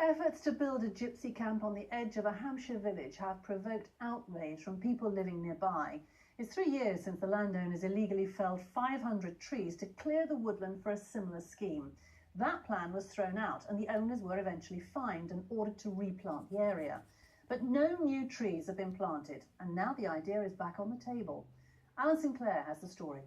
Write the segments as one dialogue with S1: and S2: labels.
S1: Efforts to build a gypsy camp on the edge of a Hampshire village have provoked outrage from people living nearby. It's 3 years since the landowners illegally felled 500 trees to clear the woodland for a similar scheme. That plan was thrown out and the owners were eventually fined and ordered to replant the area. But no new trees have been planted, and now the idea is back on the table. Alan Sinclair has the story.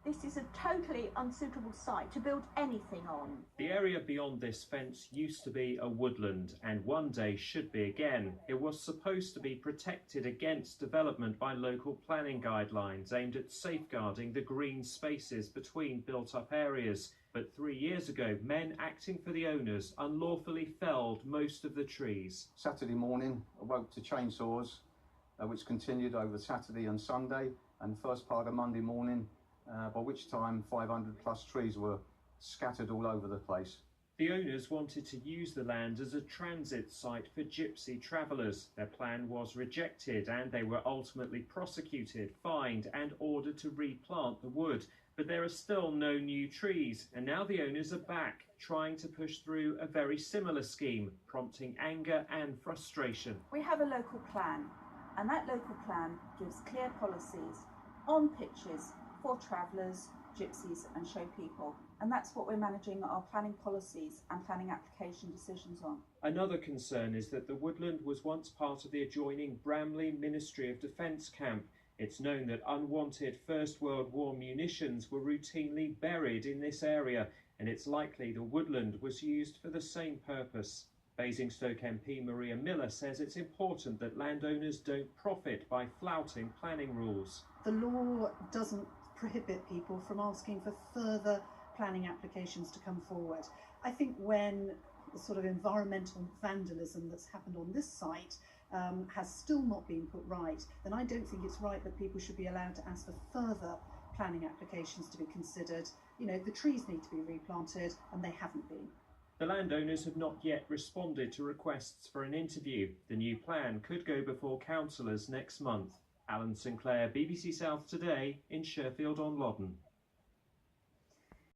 S2: This is a totally unsuitable site to build anything on.
S3: The area beyond this fence used to be a woodland and one day should be again. It was supposed to be protected against development by local planning guidelines aimed at safeguarding the green spaces between built-up areas. But 3 years ago, men acting for the owners unlawfully felled most of the trees.
S4: Saturday morning, I woke to chainsaws, which continued over Saturday and Sunday, and the first part of Monday morning, by which time 500 plus trees were scattered all over the place.
S3: The owners wanted to use the land as a transit site for gypsy travellers. Their plan was rejected and they were ultimately prosecuted, fined and ordered to replant the wood. But there are still no new trees, and now the owners are back, trying to push through a very similar scheme, prompting anger and frustration.
S2: We have a local plan, and that local plan gives clear policies on pitches for travellers, gypsies and show people. And that's what we're managing our planning policies and planning application decisions on.
S3: Another concern is that the woodland was once part of the adjoining Bramley Ministry of Defence camp. It's known that unwanted First World War munitions were routinely buried in this area, and it's likely the woodland was used for the same purpose. Basingstoke MP Maria Miller says it's important that landowners don't profit by flouting planning rules.
S1: The law doesn't prohibit people from asking for further planning applications to come forward. I think when the sort of environmental vandalism that's happened on this site has still not been put right, then I don't think it's right that people should be allowed to ask for further planning applications to be considered. You know, the trees need to be replanted and they haven't been.
S3: The landowners have not yet responded to requests for an interview. The new plan could go before councillors next month. Alan Sinclair, BBC South Today in Sheffield on Loddon.